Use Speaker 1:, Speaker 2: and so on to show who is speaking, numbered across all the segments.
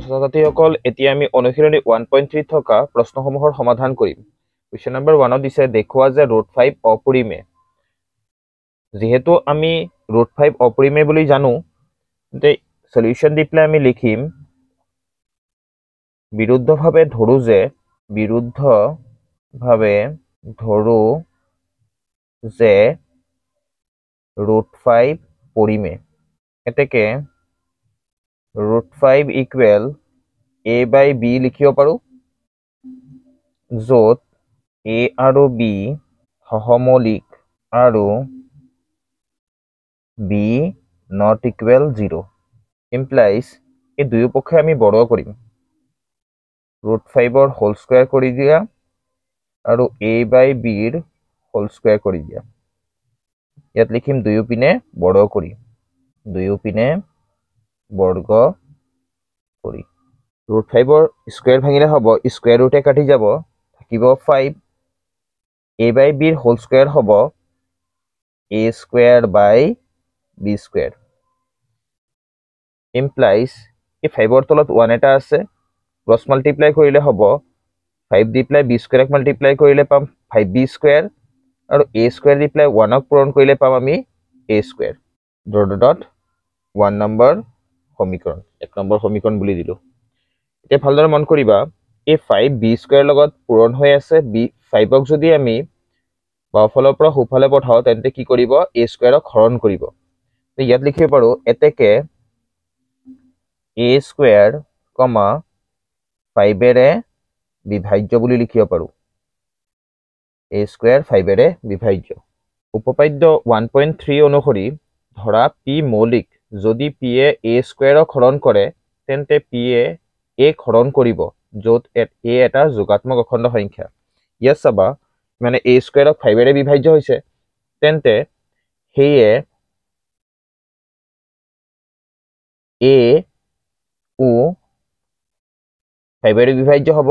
Speaker 1: ছাত্ৰ-ছাত্ৰীসকল এতিয়া আমি অনুশীলনী 1.3 থকা প্ৰশ্নসমূহৰ সমাধান কৰিম। কুৱেশ্যন নম্বৰ 1 দিছে দেখুৱা যে √5 অপৰিমে। যেহেতু আমি √5 অপৰিমে বুলি জানো, তে সলিউশন দি পেলাই আমি লিখিম বিৰুদ্ধভাৱে ধৰো যে √5 পৰিমে। এতেকে √5 ইকুৱেল a by b লিখিব পাৰো, য'ত a আৰু b সহমৌলিক আৰু b not equal 0 implies এই দুয়ো পক্ষে আমি বৰ্গ কৰিম। √5 হোল স্কয়াৰ কৰি দিয়া আৰু a by b whole square কৰি দিয়া। ইয়াত লিখিম দুয়ো পিনে বৰ্গ কৰি, √5 স্কয়াৰ ভাঙিলে হ'ব স্কয়াৰ ৰুটে কাটি যাব, থাকিব 5। a by b whole square হ'ব a square by b square implies এই 5 তলত 1 এটা আছে, ক্ৰছ মাল্টিপ্লাই কৰিলে হ'ব 5 দি প্লাই b স্কয়াৰক মাল্টিপ্লাই কৰিলে পাম 5b স্কয়াৰ আৰু a স্কয়াৰ দি প্লাই 1ক পূৰণ কৰিলে পাম আমি a স্কয়াৰ। ডট 1 নম্বৰ সমীকৰণ 1 নম্বৰ সমীকৰণ বুলি দিলো। এতিয়া ভালদৰে মন কৰিবা এই 5b স্কয়াৰ লগত পূৰণ হৈ আছে, b5ক যদি আমি বাওঁফালৰ পৰা সোঁফালে পঠাও তেন্তে কি কৰিব a স্কয়াৰক হৰণ কৰিব। ইয়াত লিখিব পাৰো এতেকে a স্কয়াৰ, 5 এৰে বিভাজ্য বুলি লিখিব পাৰো। a স্কয়াৰ 5 এৰে বিভাজ্য। উপপাদ্য 1.3 অনুসৰি ধৰা p মৌলিক, যদি p এ a স্কয়াৰক হৰণ কৰে তেন্তে p এ a হৰণ কৰিব, য'ত a এটা যোগাত্মক অখণ্ড সংখ্যা। ইয়াত চাবা মানে a স্কয়াৰক 5 এৰে বিভাজ্য হৈছে, তেন্তে হেয়ে a ও 5 এৰে বিভাজ্য হ'ব,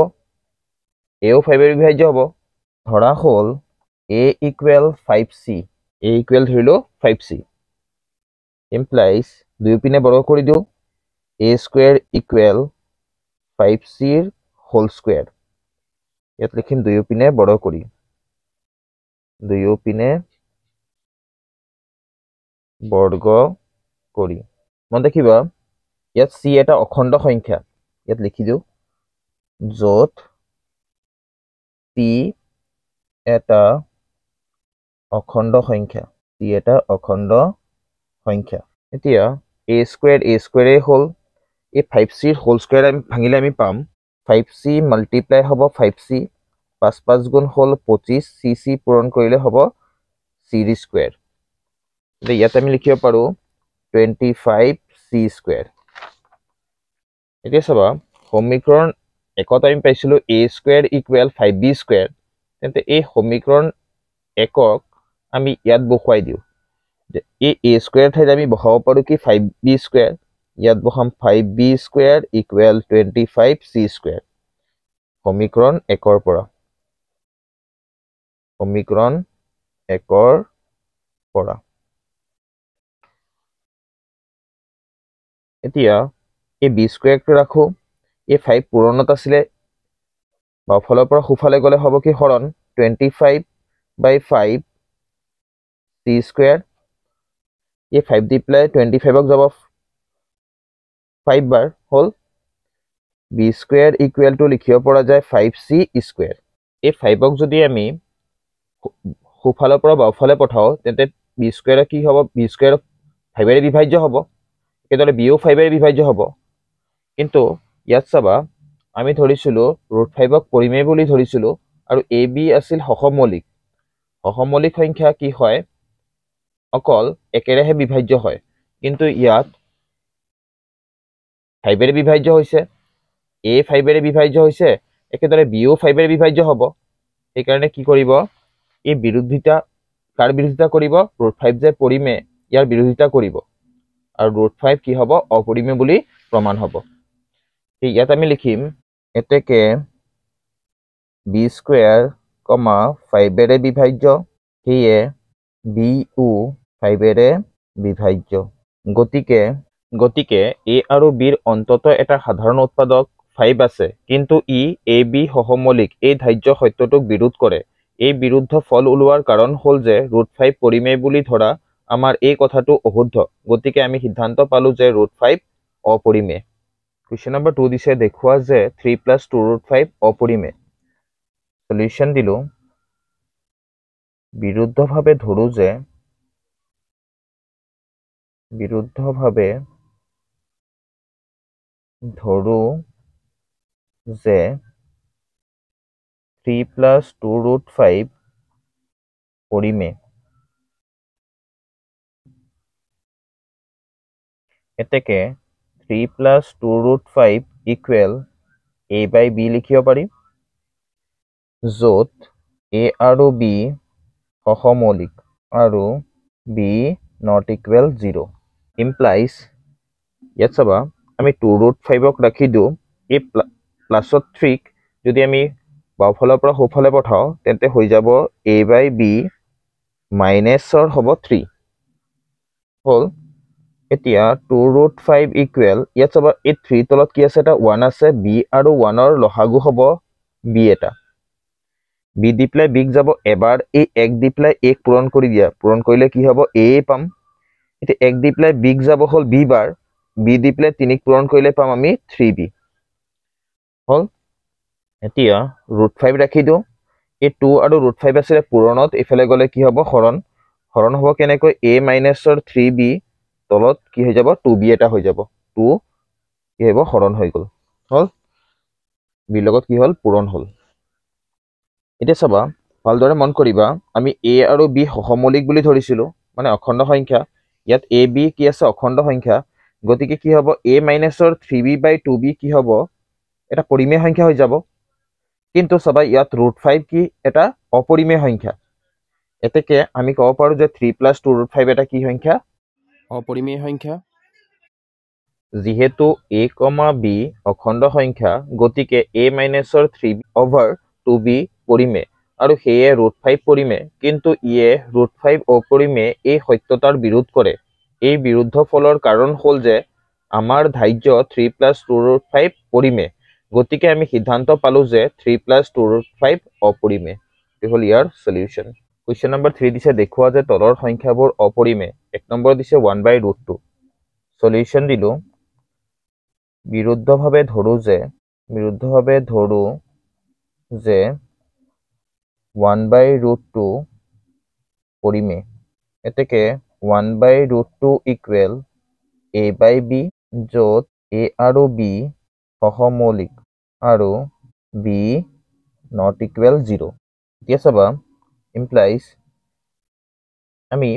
Speaker 1: a ও 5 এৰে বিভাজ্য হ'ব। ধৰা হ'ল a equal 5c, a equal ধৰিলো 5c implies দুই পিনে বৰ্গ কৰি দিও a স্কয়াৰ ইকুৱেল 5c ৰ হোল স্কয়াৰ। ইয়াত লিখিম দুই পিনে বৰ্গ কৰি, মন দেখিবা ইয়াত c এটা অখণ্ড সংখ্যা, ইয়াত লিখি দিও য'ত c এটা অখণ্ড সংখ্যা, এতিয়া a স্কয়াৰ হ'ল এই 5c ৰ হোল স্কয়াৰ আমি ভাঙিলে আমি পাম 5c মাল্টিপ্লাই হ'ব 5c, 5 গুণ হ'ল 25, c পূৰণ কৰিলে হ'ব c ৰ স্কয়াৰ। ইয়াত আমি লিখিব পাৰো 25c স্কয়াৰ। এতিয়া চাবা সমীকৰণ 1ত আমি পাইছিলো a square equal 5b square, তেন্তে এই সমীকৰণ 1ক আমি ইয়াত বহাই দিও। এই a স্কয়াৰ ঠাইত আমি বহাব পাৰো কি 5b স্কয়াৰ, ইয়াত বহাম 5b square equal 25c square. সমীকৰণ 1ৰ পৰা এতিয়া এই b স্কয়াৰটো ৰাখো, এই 5 পূৰণত আছিলে বাওঁফালৰ পৰা সোঁফালে গ'লে হ'ব কি হৰণ 25/5 c স্কয়াৰ। এই 5 দি প্লাই 25ক যাব 5 বাৰ হ'ল b স্কয়াৰ ইকুৱেল টু লিখিব পৰা যায় 5c স্কয়াৰ। এই 5ক যদি আমি সোঁফালৰ পৰা বাওঁফালে পঠাও তেন্তে b স্কয়াৰ কি হ'ব, b স্কয়াৰ 5 এৰে বিভাজ্য হ'ব, একেদৰে b ও 5 এৰে বিভাজ্য হ'ব। কিন্তু ইয়াত চাবা আমি ধৰিছিলো √5ক পৰিমে বুলি ধৰিছিলো আৰু ab আছিল সহমৌলিক সংখ্যা কি হয় অকল একেৰেহে বিভাজ্য হয়, কিন্তু ইয়াত 5 এৰে বিভাজ্য হৈছে, a 5 এৰে বিভাজ্য হৈছে, একেদৰে b ও 5 এৰে বিভাজ্য হ'ব। সেইকাৰণে কি কৰিব এই বিৰোধিতা, কাৰ বিৰোধিতা কৰিব √5 যে পৰিমে ইয়াৰ বিৰোধিতা কৰিব আৰু √5 কি হ'ব অপৰিমে বুলি প্ৰমাণ হ'ব। ইয়াত আমি লিখিম এতেকে b স্কয়াৰ, 5 এৰে বিভাজ্য, সেয়ে b ও 5 এৰে বিভাজ্য। গতিকে গতিকে a আৰু bৰ অন্তত এটা সাধাৰণ উৎপাদক 5 আছে কিন্তু ই a b সহমৌলিক এই ধাৰ্য সত্যটোক বিৰোধ কৰে এই বিৰুদ্ধ ফল ওলোৱাৰ কাৰণ হ'ল যে √5 পৰিমেয় বুলি ধৰা আমাৰ এই কথাটো অশুদ্ধ গতিকে আমি সিদ্ধান্ত পালো যে √5 অপৰিমেয় কোৱেশ্চন নম্বৰ 2 দিছে দেখুৱা যে 3 + 2√5 অপৰিমেয় সলিউশন দিলো বিৰুদ্ধভাৱে ধৰো যে 3 + 2√5 পৰিমেয় এতেকে 3 + 2√5 = a/b লিখিব পাৰি য'ত a আৰু b সহমৌলিক আৰু b ≠ 0 implies ইয়াত চাবা আমি 2√5ক ৰাখি দিও এই প্লাছত 3ক যদি আমি বাওফালৰ পৰা সোঁফালে পঠাও তেন্তে হৈ যাব a/b মাইনাছৰ হ'ব 3 হল এতিয়া 2√5 = ইয়াত চাবা এই 3 তলত কি আছে এটা 1 আছে b আৰু 1ৰ লসাগু হ'ব b এটা b দি প্লাই bক যাব এবাৰ এই 1 দি প্লাই 1 পূৰণ কৰি দিয়া পূৰণ কৰিলে কি হ'ব a পাম এতিয়া 1 দি প্লাই bক যাব হল b বাৰ b দি প্লাই 3ক পূৰণ কৰিলে পাম আমি 3b হল এতিয়া √5 ৰাখি দিও এই 2 আৰু √5 আছে পূৰণত ইফালে গলে কি হ'ব হৰণ হৰণ হ'ব কেনেকৈ a - 3b তলত কি হৈ যাব 2b এটা হৈ যাব 2 কি হ'ব হৰণ হৈ গল হল b লগত কি হল পূৰণ হল এতিয়া চাবা ভালদৰে মন কৰিবা আমি a আৰু b সহমৌলিক বুলি ধৰিছিলো মানে অখণ্ড সংখ্যা ইয়াত a b কি আছে অখণ্ড সংখ্যা গতিকে কি হ'ব a - 3b/2b কি হ'ব এটা পৰিমেয় সংখ্যা হৈ যাব কিন্তু চাবা ইয়াত √5 কি এটা অপৰিমেয় সংখ্যা এতেকে আমি ক'ব পাৰো যে 3 + 2√5 এটা কি সংখ্যা অপৰিমেয় সংখ্যা যেহেতু a, b অখণ্ড সংখ্যা গতিকে a - 3b/2b পৰিমেয় আৰু সেয়ে √5 পৰিমেয় কিন্তু ইয়ে √5 অপৰিমেয় এই সত্যতাৰ বিৰোধ কৰে এই বিৰুদ্ধ ফলৰ কাৰণ হ'ল যে আমাৰ ধাৰ্য 3 + 2√5 পৰিমেয় গতিকে আমি সিদ্ধান্ত পালো যে 3 + 2√5 অপৰিমেয় এটো হল ইয়াৰ সলিউশন কোৱেশ্চন নম্বৰ 3 দিছে দেখুৱা যে তলৰ সংখ্যাবোৰ অপৰিমেয় এক নম্বৰ দিছে 1/√2 সলিউশন দিলো বিৰুদ্ধভাৱে ধৰো যে 1/√2 পৰিমেয় এতেকে 1/√2 = a/b য'ত a আৰু b সহমৌলিক আৰু b ≠ 0 এতিয়া চাবা implies আমি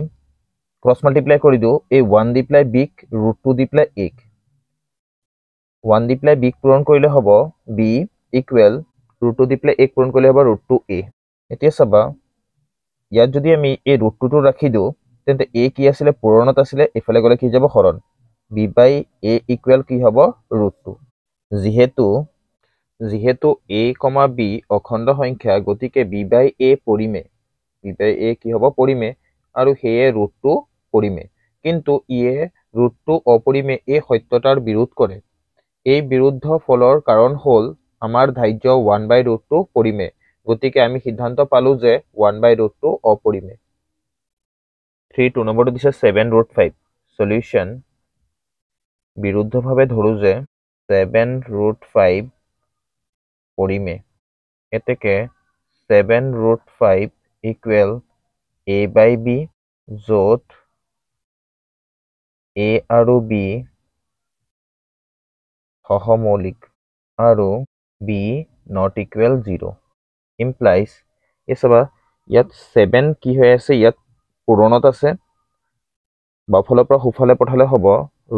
Speaker 1: ক্ৰস মাল্টিপ্লাই কৰি দিও এই 1 দি প্লাই bক √2 দি প্লাই a 1 দি প্লাই bক পূৰণ কৰিলে হ'ব b = √2 দি প্লাই a পূৰণ কৰিলে হ'ব √2a এতিয়া চাবা ইয়াত যদি আমি এই √2 ৰাখি দিও তেন্তে a কি আছিল পূৰণত আছিল ইফালে গলে কি যাব হৰণ b/a = কি হ'ব √2 যেহেতু a, b অখণ্ড সংখ্যা গতিকে b/a পৰিমেয় b/a কি হ'ব পৰিমেয় আৰু সেয়ে √2 পৰিমেয় কিন্তু ইয়ে √2 অপৰিমেয় এই সত্যতাৰ বিৰোধ কৰে এই বিৰুদ্ধ ফলৰ কাৰণ হ'ল আমাৰ ধাৰ্য 1/√2 পৰিমেয় গতিকে আমি সিদ্ধান্ত পালো যে 1/√2 অপৰিমেয় 2 নম্বৰটো দিছে 7√5 সলিউশন বিৰুদ্ধভাৱে ধৰো যে 7√5 পৰিমেয় এতেকে 7√5 = a/b য'ত a আৰু b সহমৌলিক আৰু b ≠ 0 implies এছবা ইয়াত 7 কি হৈ আছে ইয়াত পূৰণত আছে বাওফালৰ পৰা সোঁফালে পঠালে হ'ব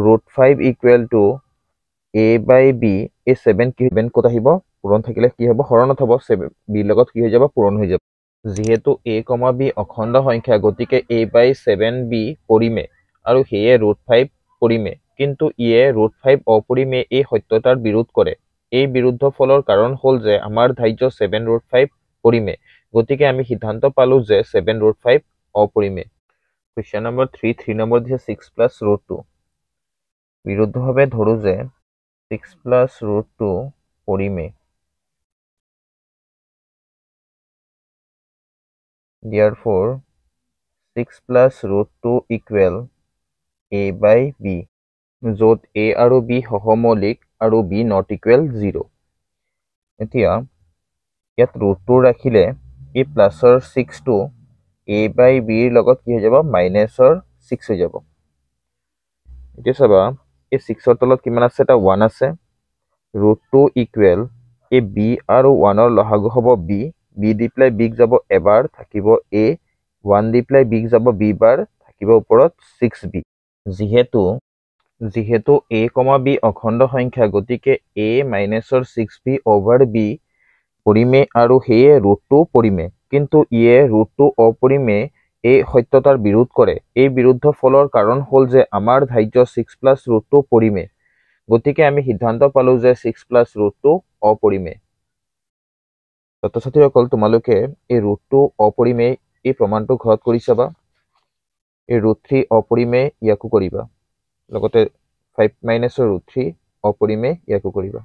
Speaker 1: √5 = a/b এই 7 কি 7 কত আহিব পূৰণ থাকিলে কি হ'ব হৰণত হ'ব 7 b লগত কি হৈ যাব পূৰণ হৈ যাব যেহেতু a, b অখণ্ড সংখ্যা গতিকে a/7b পৰিমেয় আৰু সেয়ে √5 পৰিমেয় কিন্তু ইয়ে √5 অপৰিমেয় এই সত্যতাৰ বিৰোধ কৰে এই বিৰুদ্ধ ফলৰ কাৰণ হ'ল যে আমাৰ ধাৰ্য 7√5 পৰিমেয় গতিকে আমি সিদ্ধান্ত পালো যে 7√5 অপৰিমেয় কোৱেশ্চন নম্বৰ 3 নম্বৰ দিছে 6 + √2 বিৰুদ্ধভাৱে ধৰো যে 6 plus root 2 পৰিমে। Therefore 6 plus root 2 equal a by b, য'ত a আৰু b সহমৌলিক আৰু b নট ইকুৱেল 0। এতিয়া ইয়াত ৰুট 2 ৰাখিলে এই প্লাছৰ 6টো a by b ৰ লগত কি হৈ যাব, মাইনাছৰ 6 হৈ যাব। এতিয়া চাবা এই 6ৰ তলত কিমান আছে, এটা 1 আছে। ৰুট 2 ইকুৱেল এই b আৰু 1ৰ লসাগু হ'ব b, b দি পেলাই bক যাব এবাৰ, থাকিব a, 1 দি পেলাই bক যাব b বাৰ, থাকিব ওপৰত 6b। যিহেতু a, b অখণ্ড সংখ্যা, গতিকে a মাইনাছৰ 6b অভাৰ b পৰিমে আৰু সেয়ে ৰুট 2 পৰিমে। কিন্তু ইয়ে ৰুট 2 অপৰিমে এই সত্যতাৰ বিৰোধ কৰে। এই বিৰুদ্ধ ফলৰ কাৰণ হ'ল যে আমাৰ ধাৰ্য 6 প্লাছ ৰুট 2 পৰিমে, গতিকে আমি সিদ্ধান্ত পালো যে 6 প্লাছ ৰুট 2 অপৰিমে। ছাত্ৰ ছাত্ৰীসকল, তোমালোকে এই ৰুট 2 অপৰিমে এই প্ৰমাণটো ঘৰত কৰি চাবা। এই ৰুট 3 অপৰিমে ইয়াকো কৰিবা, লগতে 5 মাইনাছৰ ৰুট 3 অপৰিমে ইয়াকো কৰিবা।